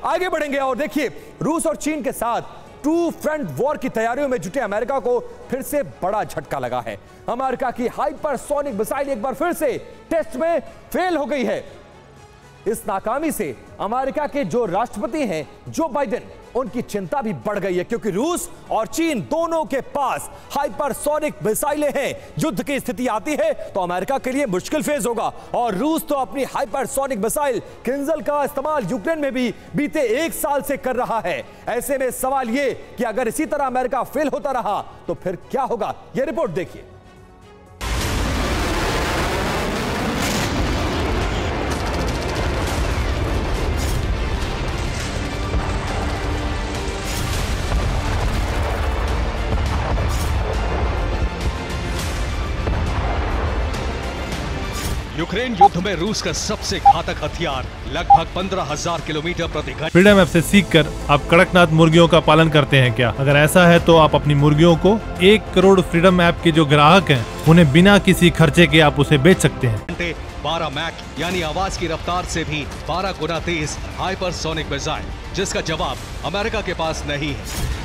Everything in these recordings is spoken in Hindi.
आगे बढ़ेंगे और देखिए, रूस और चीन के साथ टू फ्रंट वॉर की तैयारियों में जुटे अमेरिका को फिर से बड़ा झटका लगा है। अमेरिका की हाइपरसोनिक मिसाइल एक बार फिर से टेस्ट में फेल हो गई है। इस नाकामी से अमेरिका के जो राष्ट्रपति हैं जो बाइडेन, उनकी चिंता भी बढ़ गई है, क्योंकि रूस और चीन दोनों के पास हाइपरसोनिक मिसाइलें हैं। युद्ध की स्थिति आती है तो अमेरिका के लिए मुश्किल फेज होगा। और रूस तो अपनी हाइपरसोनिक मिसाइल किंजल का इस्तेमाल यूक्रेन में भी बीते 1 साल से कर रहा है। ऐसे में सवाल यह कि अगर इसी तरह अमेरिका फेल होता रहा तो फिर क्या होगा, यह रिपोर्ट देखिए। यूक्रेन युद्ध में रूस का सबसे घातक हथियार लगभग 15,000 किलोमीटर प्रति घंटे। फ्रीडम ऐप से सीखकर आप कड़कनाथ मुर्गियों का पालन करते हैं क्या? अगर ऐसा है तो आप अपनी मुर्गियों को 1 करोड़ फ्रीडम ऐप के जो ग्राहक हैं उन्हें बिना किसी खर्चे के आप उसे बेच सकते हैं। 12 मैक यानी आवाज की रफ्तार से भी 12 गुना तेज हाइपरसोनिक मिसाइल, जिसका जवाब अमेरिका के पास नहीं है।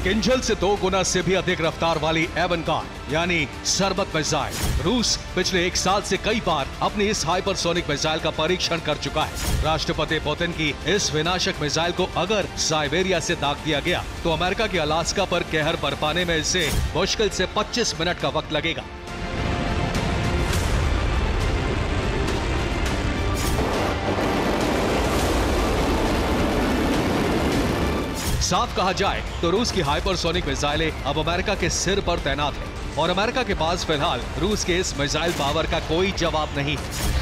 किंजल से 2 गुना से भी अधिक रफ्तार वाली एवनगार्ड यानी सरबत मिसाइल रूस पिछले 1 साल से कई बार अपनी इस हाइपरसोनिक मिसाइल का परीक्षण कर चुका है। राष्ट्रपति पुतिन की इस विनाशक मिसाइल को अगर साइबेरिया से दाग दिया गया तो अमेरिका के अलास्का पर कहर बरपाने में इसे मुश्किल से 25 मिनट का वक्त लगेगा। साफ कहा जाए तो रूस की हाइपरसोनिक मिसाइलें अब अमेरिका के सिर पर तैनात हैं और अमेरिका के पास फिलहाल रूस के इस मिसाइल पावर का कोई जवाब नहीं है।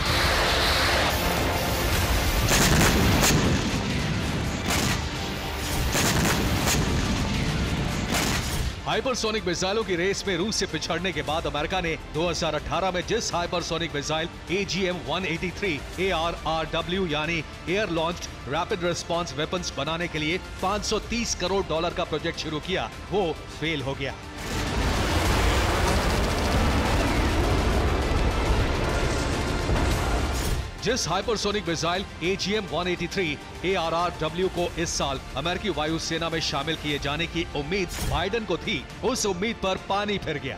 हाइपरसोनिक मिसाइलों की रेस में रूस से पिछड़ने के बाद अमेरिका ने 2018 में जिस हाइपरसोनिक मिसाइल AGM-183 ARRW यानी air launched rapid response weapons बनाने के लिए $530 करोड़ का प्रोजेक्ट शुरू किया, वो फेल हो गया। जिस हाइपरसोनिक मिसाइल AGM-183 ARRW को इस साल अमेरिकी वायुसेना में शामिल किए जाने की उम्मीद बाइडेन को थी, उस उम्मीद पर पानी फिर गया।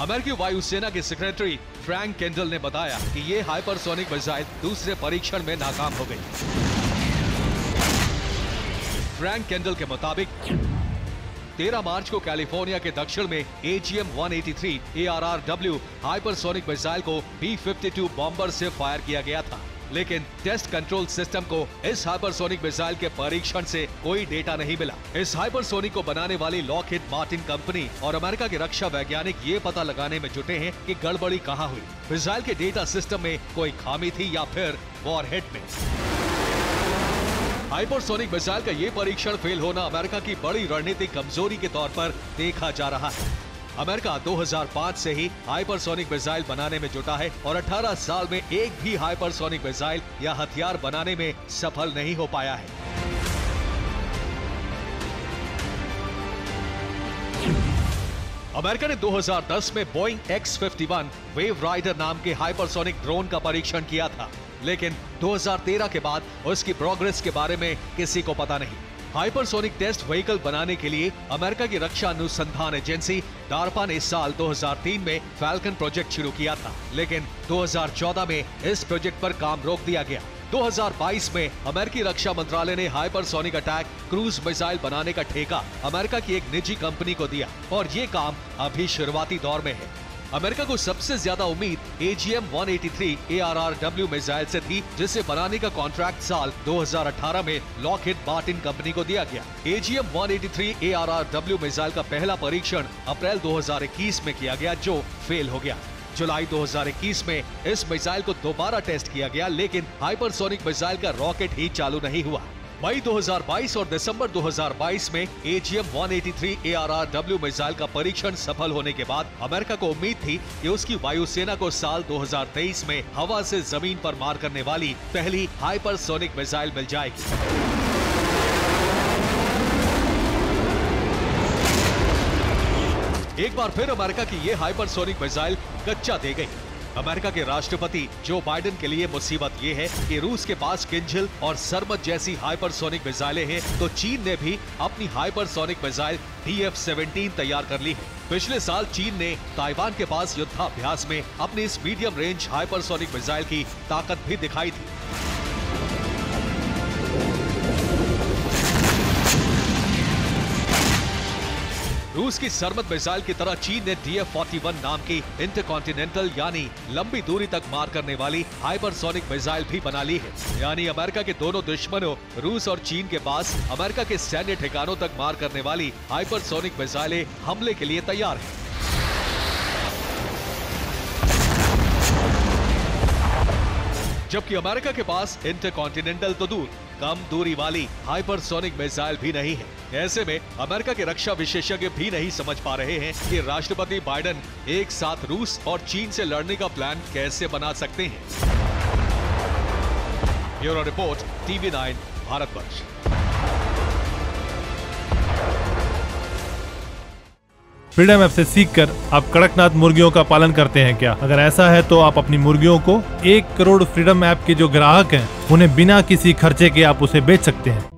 अमेरिकी वायुसेना के सेक्रेटरी फ्रैंक केंडल ने बताया कि ये हाइपरसोनिक मिसाइल दूसरे परीक्षण में नाकाम हो गई। फ्रैंक केंडल के मुताबिक 13 मार्च को कैलिफोर्निया के दक्षिण में AGM-183 ARRW हाइपरसोनिक मिसाइल को B-52 बॉम्बर से फायर किया गया था, लेकिन टेस्ट कंट्रोल सिस्टम को इस हाइपरसोनिक मिसाइल के परीक्षण से कोई डेटा नहीं मिला। इस हाइपरसोनिक को बनाने वाली लॉकहीड मार्टिन कंपनी और अमेरिका के रक्षा वैज्ञानिक ये पता लगाने में जुटे हैं कि गड़बड़ी कहां हुई। मिसाइल के डेटा सिस्टम में कोई खामी थी या फिर वॉरहेड में। हाइपरसोनिक मिसाइल का ये परीक्षण फेल होना अमेरिका की बड़ी रणनीतिक कमजोरी के तौर पर देखा जा रहा है। अमेरिका 2005 से ही हाइपरसोनिक मिसाइल बनाने में जुटा है और 18 साल में एक भी हाइपरसोनिक मिसाइल या हथियार बनाने में सफल नहीं हो पाया है। अमेरिका ने 2010 में बोइंग X-51 वेव राइडर नाम के हाइपरसोनिक ड्रोन का परीक्षण किया था, लेकिन 2013 के बाद उसकी प्रोग्रेस के बारे में किसी को पता नहीं। हाइपरसोनिक टेस्ट व्हीकल बनाने के लिए अमेरिका की रक्षा अनुसंधान एजेंसी डार्पा ने इस साल 2003 में फैल्कन प्रोजेक्ट शुरू किया था, लेकिन 2014 में इस प्रोजेक्ट पर काम रोक दिया गया। 2022 में अमेरिकी रक्षा मंत्रालय ने हाइपरसोनिक अटैक क्रूज मिसाइल बनाने का ठेका अमेरिका की एक निजी कंपनी को दिया और ये काम अभी शुरुआती दौर में है। अमेरिका को सबसे ज्यादा उम्मीद AGM-183 ARRW मिसाइल से थी, जिसे बनाने का कॉन्ट्रैक्ट साल 2018 में लॉकहीड मार्टिन कंपनी को दिया गया। AGM-183 ARRW मिसाइल का पहला परीक्षण अप्रैल 2021 में किया गया, जो फेल हो गया। जुलाई 2021 में इस मिसाइल को दोबारा टेस्ट किया गया, लेकिन हाइपरसोनिक मिसाइल का रॉकेट ही चालू नहीं हुआ। मई 2022 और दिसंबर 2022 में AGM-183 ARRW मिसाइल का परीक्षण सफल होने के बाद अमेरिका को उम्मीद थी कि उसकी वायुसेना को साल 2023 में हवा से जमीन पर मार करने वाली पहली हाइपरसोनिक मिसाइल मिल जाएगी। एक बार फिर अमेरिका की ये हाइपरसोनिक मिसाइल कच्चा दे गई। अमेरिका के राष्ट्रपति जो बाइडेन के लिए मुसीबत ये है कि रूस के पास किंजल और सरमत जैसी हाइपरसोनिक मिसाइलें हैं, तो चीन ने भी अपनी हाइपरसोनिक मिसाइल DF-17 तैयार कर ली है। पिछले साल चीन ने ताइवान के पास युद्धाभ्यास में अपनी इस मीडियम रेंज हाइपरसोनिक मिसाइल की ताकत भी दिखाई थी। रूस की सरमत मिसाइल की तरह चीन ने DF-41 नाम की इंटरकॉन्टिनेंटल यानी लंबी दूरी तक मार करने वाली हाइपरसोनिक मिसाइल भी बना ली है। यानी अमेरिका के दोनों दुश्मनों रूस और चीन के पास अमेरिका के सैन्य ठिकानों तक मार करने वाली हाइपरसोनिक मिसाइलें हमले के लिए तैयार हैं। जबकि अमेरिका के पास इंटरकॉन्टिनेंटल तो दूर, कम दूरी वाली हाइपरसोनिक मिसाइल भी नहीं है। ऐसे में अमेरिका के रक्षा विशेषज्ञ भी नहीं समझ पा रहे हैं कि राष्ट्रपति बाइडेन एक साथ रूस और चीन से लड़ने का प्लान कैसे बना सकते हैं। Bureau report, TV9 Bharatvarsh. Freedom app से सीखकर आप कड़कनाथ मुर्गियों का पालन करते हैं क्या? अगर ऐसा है तो आप अपनी मुर्गियों को 1 करोड़ फ्रीडम ऐप के जो ग्राहक हैं उन्हें बिना किसी खर्चे के आप उसे बेच सकते हैं।